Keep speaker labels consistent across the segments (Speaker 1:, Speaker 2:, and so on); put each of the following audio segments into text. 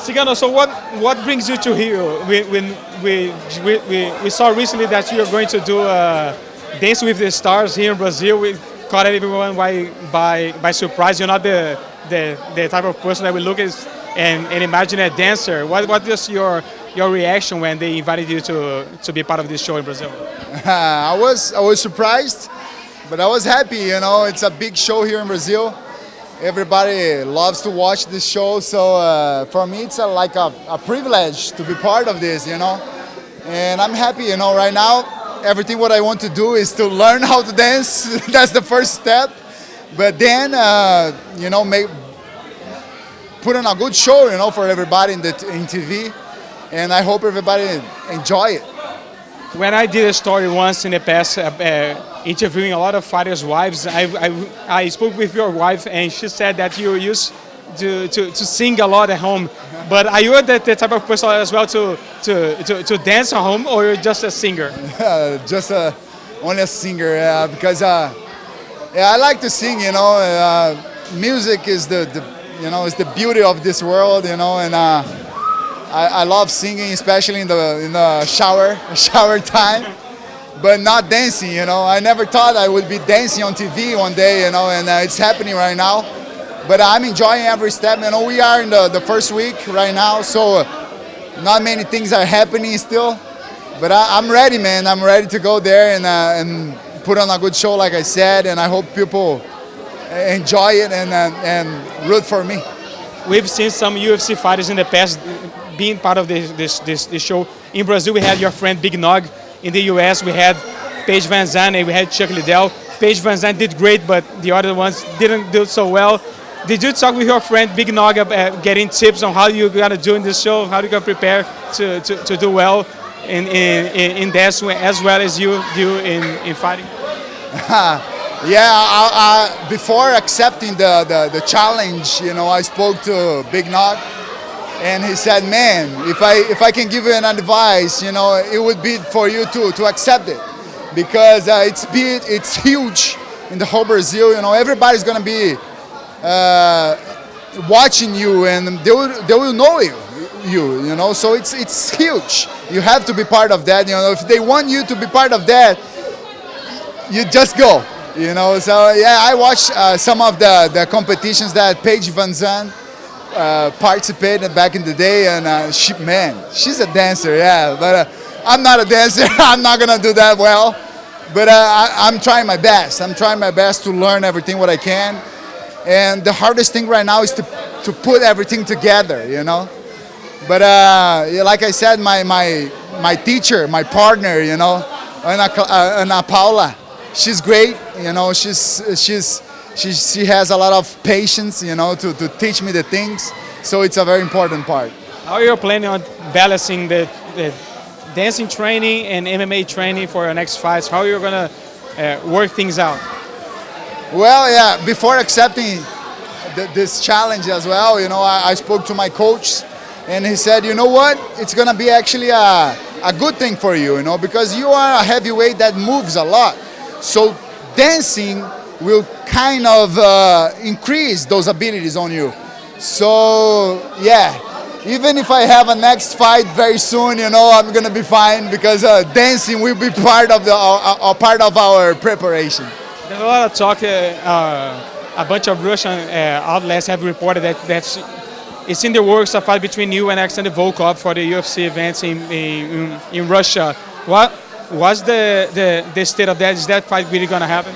Speaker 1: Cigano, so what brings you to here? We saw recently that you're going to do Dance with the Stars here in Brazil. We caught everyone by surprise. You're not the type of person that will look at and imagine a dancer. What was your reaction when they invited you to be part of this show in Brazil?
Speaker 2: I was surprised, but I was happy. You know, it's a big show here in Brazil. Everybody loves to watch this show, so for me it's like a privilege to be part of this, you know. And I'm happy, you know. Right now, everything what I want to do is to learn how to dance. That's the first step. But then, you know, put on a good show, you know, for everybody in TV. And I hope everybody enjoy it.
Speaker 1: When I did a story once in the past, interviewing a lot of fighters' wives, I spoke with your wife, and she said that you used to sing a lot at home. But are you the type of person as well to dance at home, or you're just a singer?
Speaker 2: Just only a singer, yeah, because yeah, I like to sing. You know, music is the is the beauty of this world. You know, and I love singing, especially in the shower time, but not dancing. You know, I never thought I would be dancing on TV one day. You know, and it's happening right now. But I'm enjoying every step. You know, we are in the first week right now, so not many things are happening still. But I'm ready, man. I'm ready to go there and put on a good show, like I said. And I hope people enjoy it and root for me.
Speaker 1: We've seen some UFC fighters in the past being part of this show. In Brazil, we had your friend Big Nog. In the US, we had Paige Van Zandt and we had Chuck Liddell. Paige Van Zandt did great, but the other ones didn't do so well. Did you talk with your friend Big Nog about getting tips on how you're gonna do in this show, how you gonna prepare to do well in this as well as you do in fighting?
Speaker 2: Yeah, before accepting the challenge, you know, I spoke to Big Nog, and he said, "Man, if I can give you an advice, you know, it would be for you to accept it, because it's huge in the whole Brazil. You know, everybody's gonna be watching you, and they will know you. You know, so it's huge. You have to be part of that. You know, if they want you to be part of that, you just go. You know, so yeah, I watched some of the competitions that Paige Van Zandt participated back in the day, and she's a dancer, yeah. But I'm not a dancer. I'm not gonna do that well. But I'm trying my best. I'm trying my best to learn everything what I can. And the hardest thing right now is to put everything together, you know. But like I said, my teacher, my partner, you know, Ana Paula, she's great. You know, she has a lot of patience, you know, to teach me the things. So it's a very important part.
Speaker 1: How are you planning on balancing the dancing training and MMA training for your next fights? How are you gonna work things out?
Speaker 2: Well, yeah, before accepting this challenge as well, you know, I spoke to my coach, and he said, you know what, it's going to be actually a good thing for you, you know, because you are a heavyweight that moves a lot. So dancing will kind of increase those abilities on you. So, yeah, even if I have a next fight very soon, you know, I'm going to be fine, because dancing will be part of our preparation.
Speaker 1: There's a lot of talk. A bunch of Russian outlets have reported that it's in the works a fight between you and Alexander Volkov for the UFC events in Russia. What was the state of that? Is that fight really going to happen?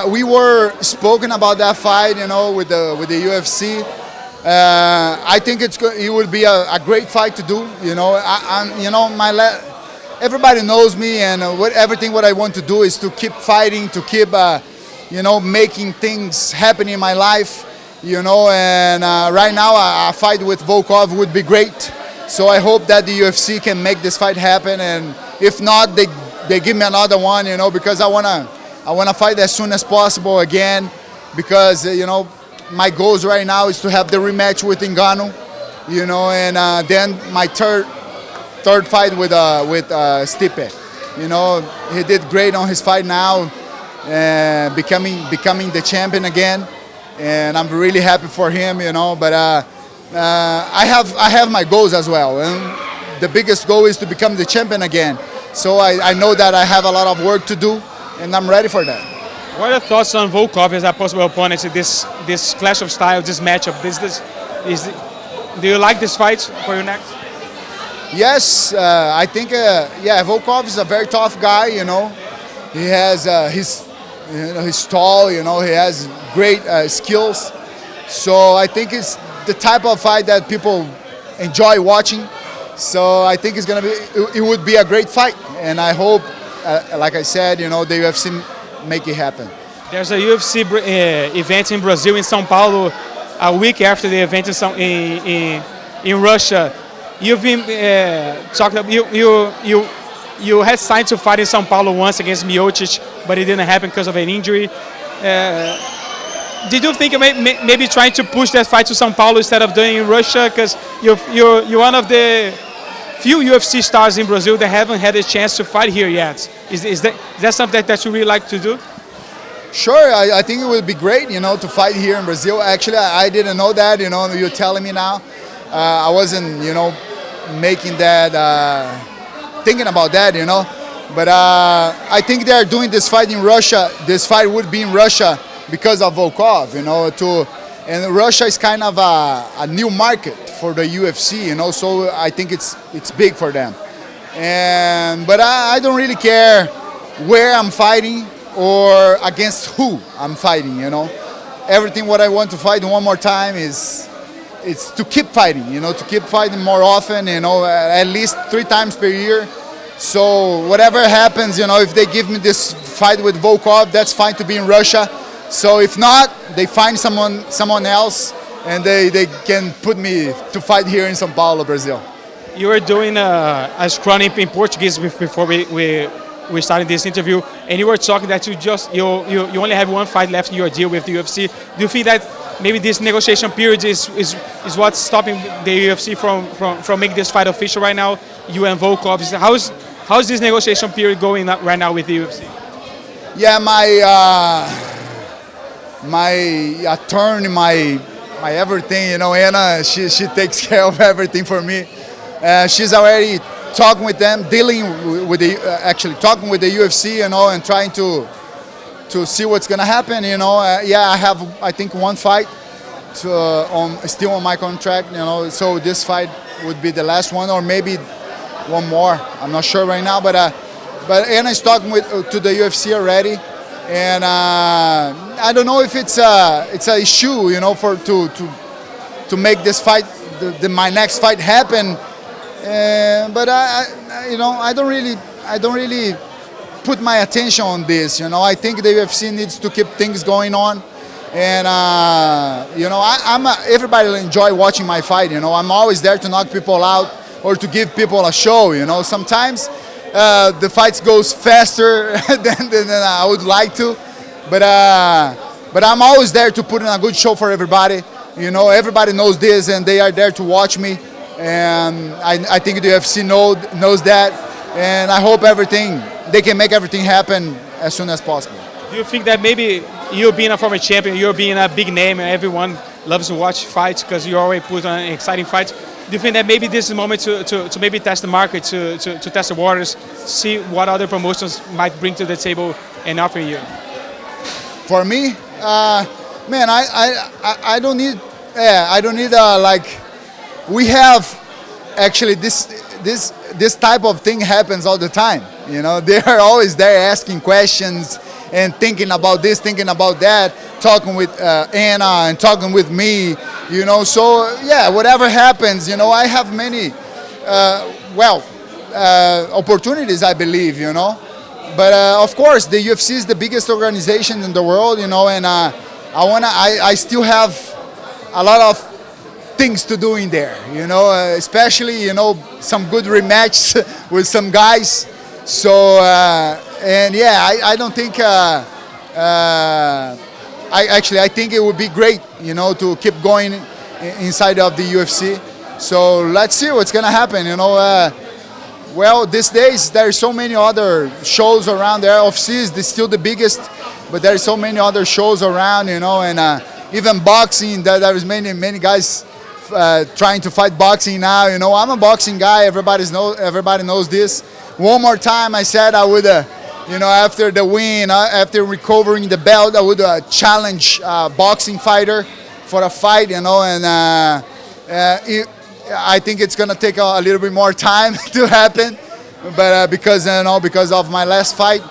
Speaker 2: We were spoken about that fight, you know, with the UFC. I think it would be a great fight to do. You know, everybody knows me, and everything what I want to do is to keep fighting, to keep, making things happen in my life, you know. And right now, a fight with Volkov would be great. So I hope that the UFC can make this fight happen, and if not, they give me another one, you know, because I wanna fight as soon as possible again, because you know, my goals right now is to have the rematch with Ngannou, you know, and then my third fight with Stipe. You know, he did great on his fight now, becoming the champion again, and I'm really happy for him, you know. But I have my goals as well, and the biggest goal is to become the champion again. So I know that I have a lot of work to do, and I'm ready for that.
Speaker 1: What are your thoughts on Volkov as a possible opponent? This clash of styles, this matchup. Do you like this fight for your next?
Speaker 2: Yes, I think yeah, Volkov is a very tough guy. You know, he has he's tall. You know, he has great skills. So I think it's the type of fight that people enjoy watching. So I think it would be a great fight, and I hope, like I said, you know, the UFC make it happen.
Speaker 1: There's a UFC event in Brazil, in São Paulo, a week after the event in Russia. You've been talking about, you had signed to fight in São Paulo once against Miocic, but it didn't happen because of an injury. Did you think maybe trying to push that fight to São Paulo instead of doing it in Russia? Because you're one of the few UFC stars in Brazil that haven't had a chance to fight here yet. Is that something that you really like to do?
Speaker 2: Sure, I think it would be great, you know, to fight here in Brazil. Actually, I didn't know that, you know, you're telling me now. I wasn't, you know, making that, thinking about that, you know. But I think they're doing this fight in Russia. This fight would be in Russia because of Volkov, you know, and Russia is kind of a new market for the UFC, you know, so I think it's big for them. But I don't really care where I'm fighting or against who I'm fighting, you know. Everything what I want to fight one more time is to keep fighting, you know, to keep fighting more often, you know, at least 3 times per year. So whatever happens, you know, if they give me this fight with Volkov, that's fine to be in Russia. So if not, they find someone else, and they can put me to fight here in São Paulo, Brazil.
Speaker 1: You were doing a scrum in Portuguese before we started this interview, and you were talking that you only have one fight left in your deal with the UFC. Do you feel that maybe this negotiation period is what's stopping the UFC from making this fight official right now? You and Volkov. How's this negotiation period going right now with the UFC?
Speaker 2: Yeah, my attorney, my everything, you know, Anna, she takes care of everything for me. She's already talking with them, dealing with actually talking with the UFC, you know, and trying to see what's gonna happen, you know. Yeah, I have, I think, one fight still on my contract, you know. So this fight would be the last one, or maybe one more. I'm not sure right now, but Anna is talking to the UFC already. And I don't know if it's a issue, you know, to make this fight, my next fight happen. But you know, I don't really put my attention on this. You know, I think the UFC needs to keep things going on, and you know, everybody will enjoy watching my fight. You know, I'm always there to knock people out or to give people a show. You know, sometimes the fights goes faster than I would like to, but I'm always there to put in a good show for everybody. You know, everybody knows this, and they are there to watch me, and I think the UFC knows that, and I hope they can make everything happen as soon as possible.
Speaker 1: Do you think that maybe you being a former champion, you're being a big name, and everyone loves to watch fights because you always put on exciting fights? Do you think that maybe this is the moment to maybe test the market, to test the waters, see what other promotions might bring to the table and offer you?
Speaker 2: For me, man, I don't need, like, we have actually this type of thing happens all the time. You know, they are always there asking questions and thinking about this, thinking about that, talking with Anna and talking with me, you know. So yeah, whatever happens, you know, I have many opportunities, I believe, you know. But of course, the UFC is the biggest organization in the world, you know, and I still have a lot of things to do in there, you know, especially, you know, some good rematches with some guys. So and yeah, I don't think I think it would be great, you know, to keep going inside of the UFC. So let's see what's gonna happen, you know. Well, these days there are so many other shows around there. UFC is still the biggest, but there are so many other shows around, you know, and even boxing. There is many guys trying to fight boxing now. You know, I'm a boxing guy. Everybody knows this. One more time, I said I would, you know, after the win, after recovering the belt, I would challenge a boxing fighter for a fight. You know, and I think it's gonna take a little bit more time to happen, but because of my last fight.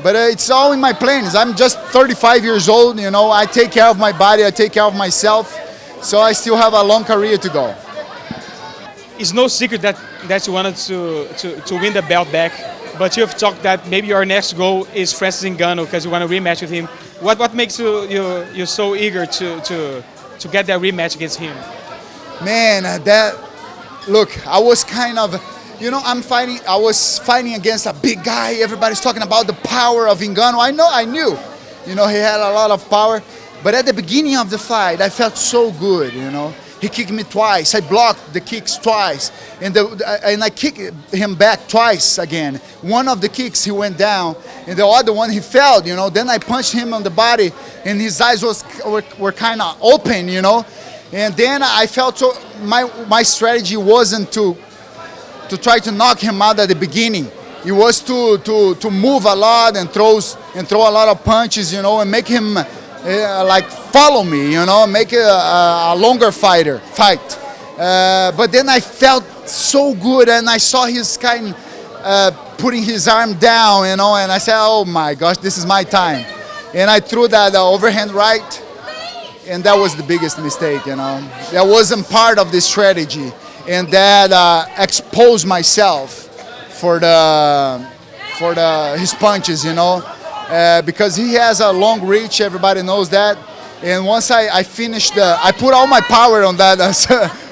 Speaker 2: But it's all in my plans. I'm just 35 years old. You know, I take care of my body. I take care of myself. So I still have a long career to go.
Speaker 1: It's no secret that you wanted to win the belt back, but you've talked that maybe your next goal is Francis Ngannou because you want to rematch with him. What makes you so eager to get that rematch against him?
Speaker 2: Man, look, I was kind of, you know, I was fighting against a big guy. Everybody's talking about the power of Ngannou. I knew, you know, he had a lot of power. But at the beginning of the fight, I felt so good, you know. He kicked me twice. I blocked the kicks twice. And I kicked him back twice again. One of the kicks, he went down. And the other one, he fell, you know. Then I punched him on the body. And his eyes were kind of open, you know. And then I felt so, my strategy wasn't to try to knock him out at the beginning. It was to move a lot and throw a lot of punches, you know, and make him like follow me, you know, make it a longer fight. But then I felt so good, and I saw his kind putting his arm down, you know, and I said, oh my gosh, this is my time. And I threw that overhand right, and that was the biggest mistake, you know. That wasn't part of the strategy, and that exposed myself for his punches, you know. Because he has a long reach, everybody knows that. And once I finished, I put all my power on that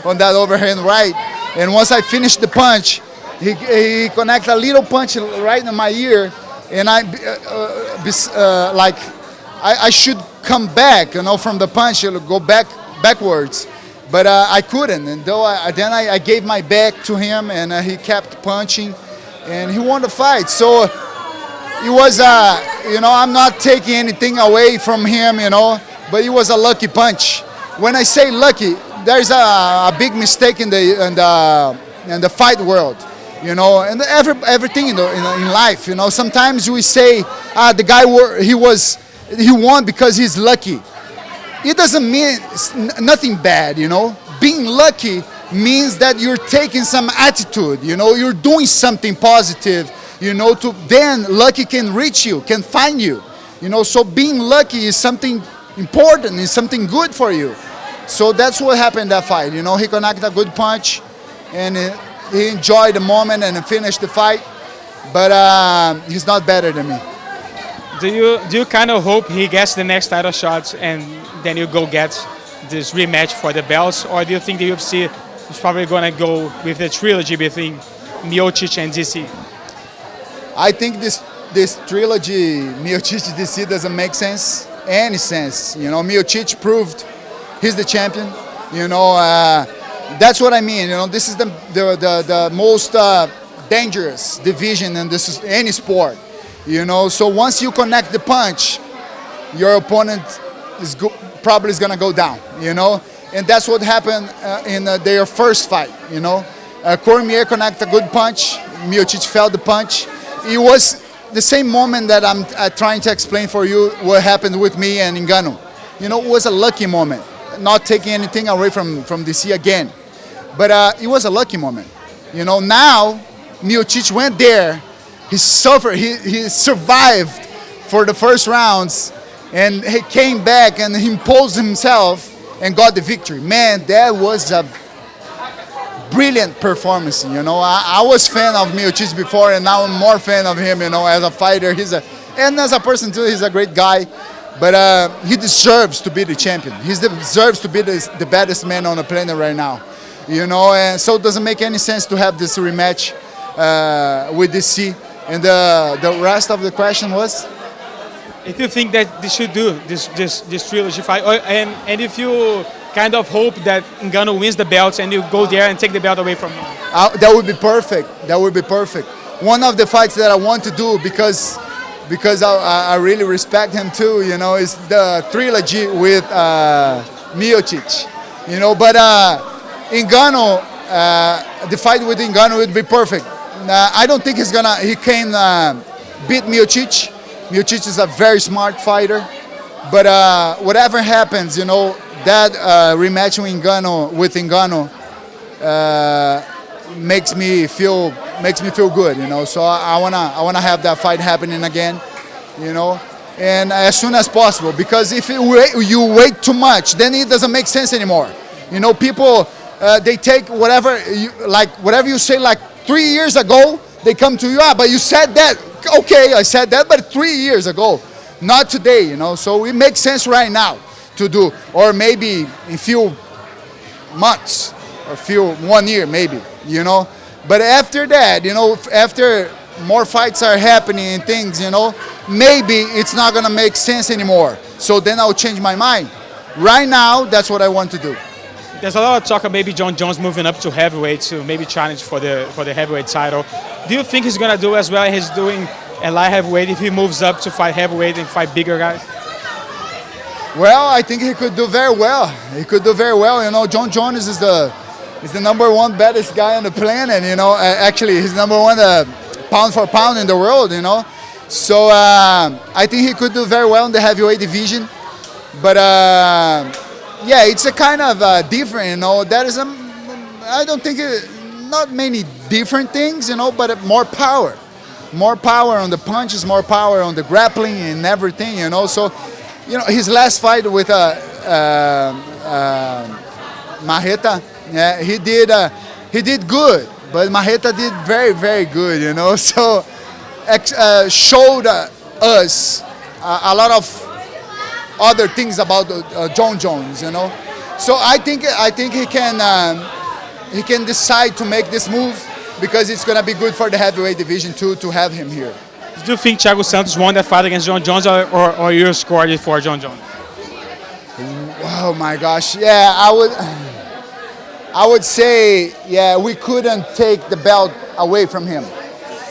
Speaker 2: on that overhand right. And once I finished the punch, he connected a little punch right in my ear, and I should come back, you know, from the punch, go backwards, but I couldn't. And then I gave my back to him, and he kept punching, and he won the fight. So it was, you know, I'm not taking anything away from him, you know, but it was a lucky punch. When I say lucky, there's a big mistake in the fight world, you know, and everything in life, you know. Sometimes we say the guy he won because he's lucky. It doesn't mean nothing bad, you know. Being lucky means that you're taking some attitude, you know, you're doing something positive. You know, then lucky can reach you, can find you. You know, so being lucky is something important, is something good for you. So that's what happened in that fight. You know, he connected a good punch, and he enjoyed the moment and finished the fight. But he's not better than me.
Speaker 1: Do you kind of hope he gets the next title shot and then you go get this rematch for the belts, or do you think the UFC is probably going to go with the trilogy between Miocic and DC?
Speaker 2: I think this trilogy, Miocic DC, doesn't make any sense. You know, Miocic proved he's the champion. You know, that's what I mean. You know, this is the most dangerous division in any sport. You know, so once you connect the punch, your opponent is probably going to go down. You know, and that's what happened in their first fight. You know, Cormier connected a good punch. Miocic felt the punch. It was the same moment that I'm trying to explain for you what happened with me and Ngannou. You know, it was a lucky moment. Not taking anything away from DC again. But it was a lucky moment. You know, now Miocic went there. He suffered. He survived for the first rounds, and he came back and he imposed himself and got the victory. Man, that was a brilliant performance. You know, I was fan of Miocic before, and now I'm more fan of him. You know, as a fighter, and as a person too, he's a great guy. But he deserves to be the champion. He deserves to be the baddest man on the planet right now. You know, and so it doesn't make any sense to have this rematch with DC. And the rest of the question was,
Speaker 1: if you think that they should do this trilogy fight, and if you kind of hope that Ngannou wins the belts and you go there and take the belt away from him.
Speaker 2: That would be perfect. That would be perfect. One of the fights that I want to do because I really respect him too, you know, is the trilogy with Miocic. You know, but Ngannou, the fight with Ngannou would be perfect. I don't think he can beat Miocic. Miocic is a very smart fighter, but whatever happens, you know, that rematch with Ngannou makes me feel good, you know. So I wanna have that fight happening again, you know, and as soon as possible, because if you wait too much, then it doesn't make sense anymore. You know, people they take whatever you say like 3 years ago, they come to you, but you said that. Okay, I said that, but 3 years ago, not today, you know. So it makes sense right now to do, or maybe in few months, or 1 year maybe, you know. But after that, you know, after more fights are happening and things, you know, maybe it's not gonna make sense anymore. So then I'll change my mind. Right now, that's what I want to do.
Speaker 1: There's a lot of talk of maybe Jon Jones moving up to heavyweight to maybe challenge for the heavyweight title. Do you think he's gonna do as well as he's doing at light heavyweight if he moves up to fight heavyweight and fight bigger guys?
Speaker 2: Well, I think he could do very well. He could do very well. You know, Jon Jones is the #1 baddest guy on the planet. You know, actually, he's #1 pound for pound in the world. You know, so I think he could do very well in the heavyweight division. But yeah, it's a kind of different. You know, I don't think not many different things. You know, but more power on the punches, more power on the grappling and everything. You know, so. You know, his last fight with Marreta, yeah, he did good, but Marreta did very, very good, you know. So showed us a lot of other things about Jon Jones, you know. So I think he can decide to make this move because it's gonna be good for the heavyweight division too to have him here.
Speaker 1: Do you think Thiago Santos won that fight against Jon Jones, or you scored it for Jon Jones?
Speaker 2: Oh my gosh, yeah, I would say, yeah, we couldn't take the belt away from him.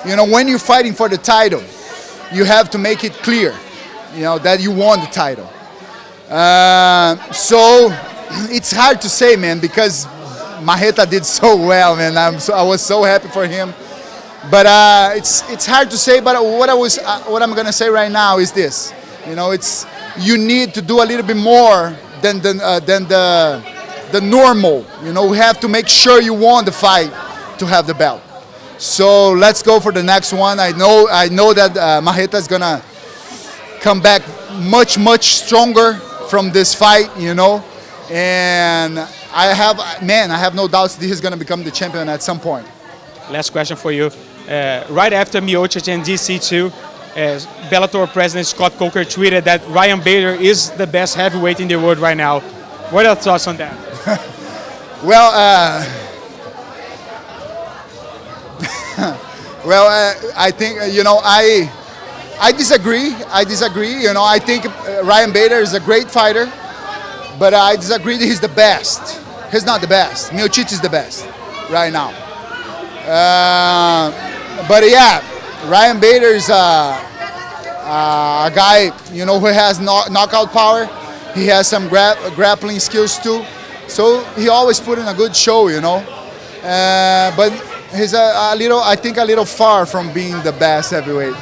Speaker 2: You know, when you're fighting for the title, you have to make it clear, you know, that you won the title. So it's hard to say, man, because Marreta did so well, man. I was so happy for him. But it's hard to say. But what I'm gonna say right now is this: you know, you need to do a little bit more than the normal. You know, we have to make sure you won the fight to have the belt. So let's go for the next one. I know that Marreta is gonna come back much stronger from this fight. You know, and I have no doubts that he's gonna become the champion at some point.
Speaker 1: Last question for you. Right after Miocic and DC2, Bellator president Scott Coker tweeted that Ryan Bader is the best heavyweight in the world right now. What are your thoughts on that?
Speaker 2: Well, I think, you know, I disagree. You know, I think Ryan Bader is a great fighter, but I disagree that he's the best. He's not the best. Miocic is the best right now. But yeah, Ryan Bader is a guy, you know, who has knockout power. He has some grappling skills too. So he always put in a good show, you know. But he's I think a little far from being the best heavyweight.